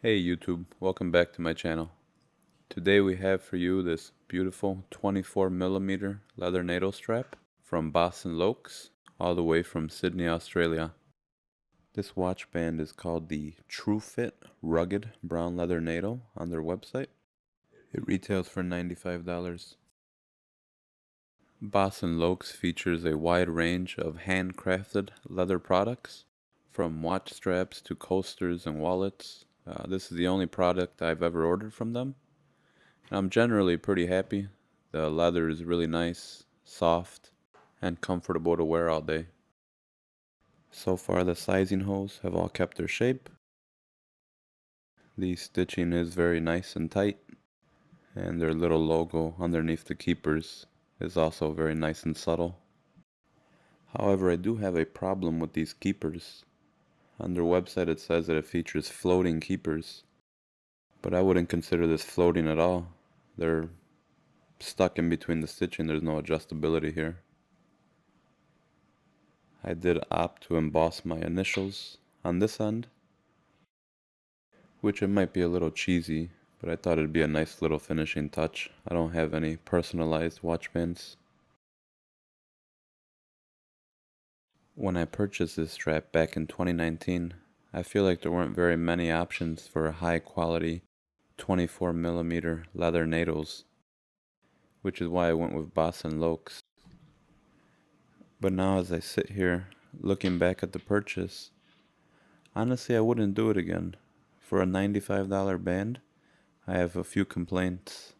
Hey YouTube, welcome back to my channel. Today we have for you this beautiful 24mm leather NATO strap from Bas and Lokes, all the way from Sydney, Australia. This watch band is called the True Fit Rugged Brown Leather NATO on their website. It retails for $95. Bas and Lokes features a wide range of handcrafted leather products, from watch straps to coasters and wallets. This is the only product I've ever ordered from them. I'm generally pretty happy. The leather is really nice, soft, and comfortable to wear all day. So far the sizing holes have all kept their shape. The stitching is very nice and tight, and their little logo underneath the keepers is also very nice and subtle. However, I do have a problem with these keepers. On their website it says that it features floating keepers, but I wouldn't consider this floating at all. They're stuck in between the stitching. There's no adjustability here. I did opt to emboss my initials on this end, which it might be a little cheesy, but I thought it'd be a nice little finishing touch. I don't have any personalized watch bands. When I purchased this strap back in 2019, I feel like there weren't very many options for high quality 24mm leather NATOs, which is why I went with Bas and Lokes. But now as I sit here looking back at the purchase, honestly I wouldn't do it again. For a $95 band, I have a few complaints.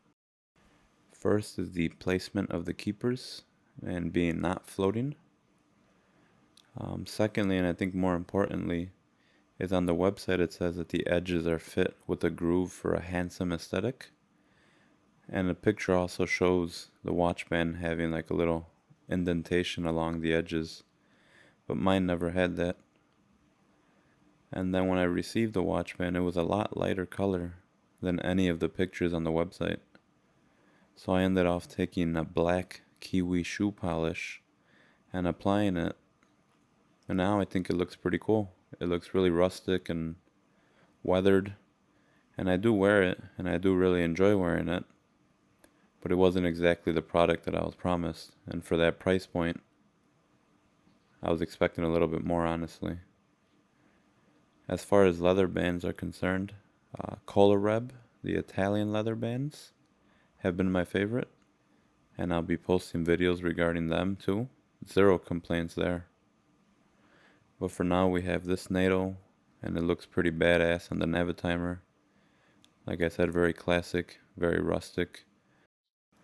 First is the placement of the keepers and being not floating. Secondly, and I think more importantly, is on the website it says that the edges are fit with a groove for a handsome aesthetic. And the picture also shows the watch band having like a little indentation along the edges, but mine never had that. And then when I received the watch band, it was a lot lighter color than any of the pictures on the website. So I ended off taking a black kiwi shoe polish and applying it, and now I think it looks pretty cool. It looks really rustic and weathered, and I do wear it, and I do really enjoy wearing it, but it wasn't exactly the product that I was promised, and for that price point, I was expecting a little bit more, honestly. As far as leather bands are concerned, Colareb, the Italian leather bands, have been my favorite, and I'll be posting videos regarding them too. Zero complaints there. But for now we have this NATO, and it looks pretty badass on the Navitimer. Like I said, very classic, very rustic,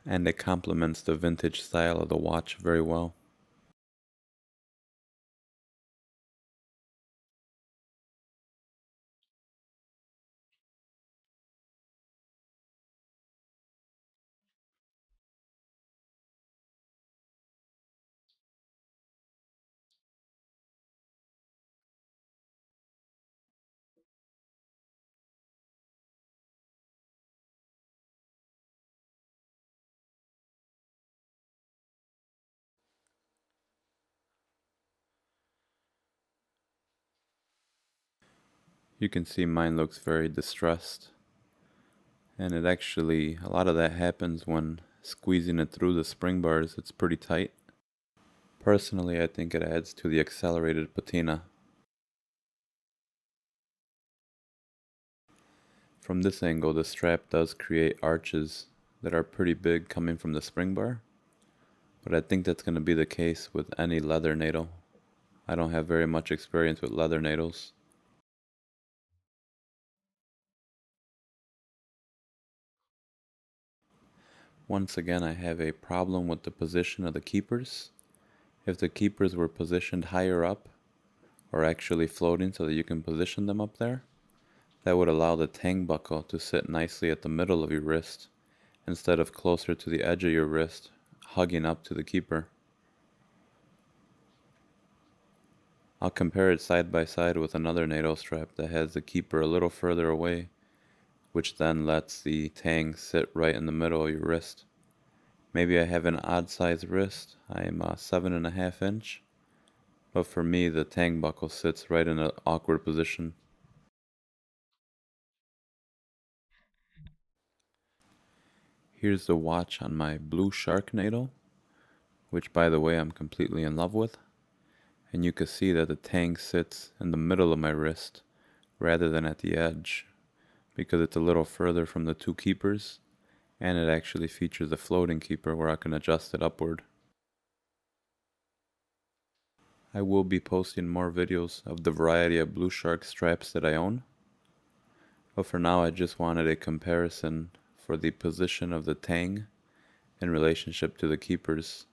and it complements the vintage style of the watch very well. You can see mine looks very distressed, and it actually, a lot of that happens when squeezing it through the spring bars. It's pretty tight. Personally, I think it adds to the accelerated patina. From this angle, the strap does create arches that are pretty big coming from the spring bar, but I think that's going to be the case with any leather NATO. I don't have very much experience with leather NATOs. Once again, I have a problem with the position of the keepers. If the keepers were positioned higher up, or actually floating so that you can position them up there, that would allow the tang buckle to sit nicely at the middle of your wrist, instead of closer to the edge of your wrist, hugging up to the keeper. I'll compare it side by side with another NATO strap that has the keeper a little further away, which then lets the tang sit right in the middle of your wrist. Maybe I have an odd sized wrist. I am 7.5 inch, but for me the tang buckle sits right in an awkward position. Here's the watch on my blue Shark NATO, which by the way I'm completely in love with. And you can see that the tang sits in the middle of my wrist rather than at the edge, because it's a little further from the two keepers, and it actually features a floating keeper where I can adjust it upward. I will be posting more videos of the variety of Blue Shark straps that I own, but for now I just wanted a comparison for the position of the tang in relationship to the keepers.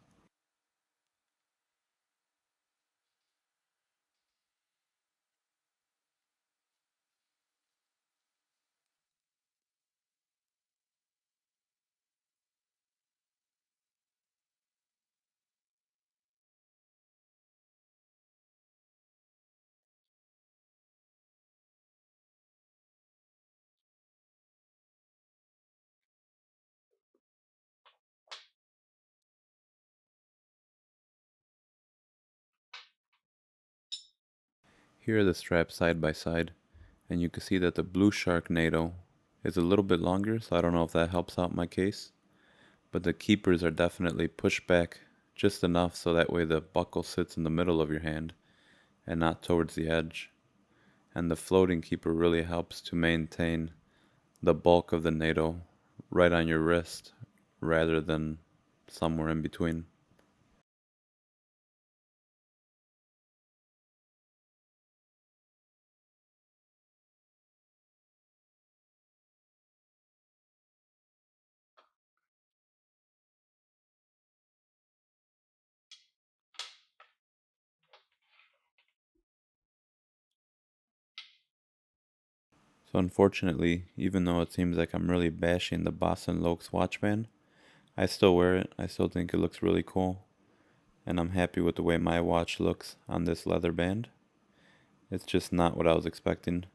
Here are the straps side by side, and you can see that the Blue Shark NATO is a little bit longer, so I don't know if that helps out my case, but the keepers are definitely pushed back just enough so that way the buckle sits in the middle of your hand and not towards the edge, and the floating keeper really helps to maintain the bulk of the NATO right on your wrist rather than somewhere in between. So unfortunately, even though it seems like I'm really bashing the Bas and Lokes watch band, I still wear it. I still think it looks really cool, and I'm happy with the way my watch looks on this leather band. It's just not what I was expecting,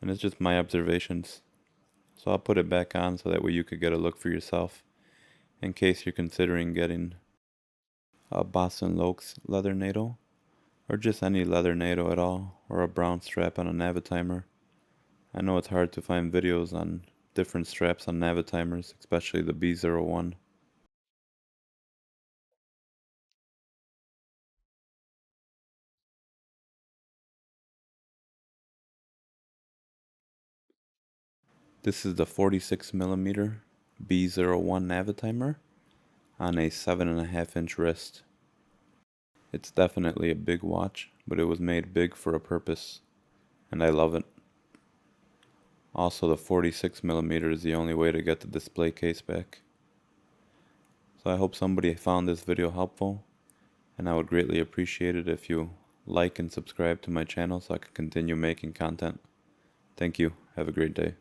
and it's just my observations. So I'll put it back on so that way you could get a look for yourself in case you're considering getting a Bas and Lokes leather NATO, or just any leather NATO at all, or a brown strap on a Navitimer. I know it's hard to find videos on different straps on Navitimers, especially the B01. This is the 46mm B01 Navitimer on a 7.5-inch wrist. It's definitely a big watch, but it was made big for a purpose, and I love it. Also, the 46mm is the only way to get the display case back. So I hope somebody found this video helpful, and I would greatly appreciate it if you like and subscribe to my channel so I can continue making content. Thank you. Have a great day.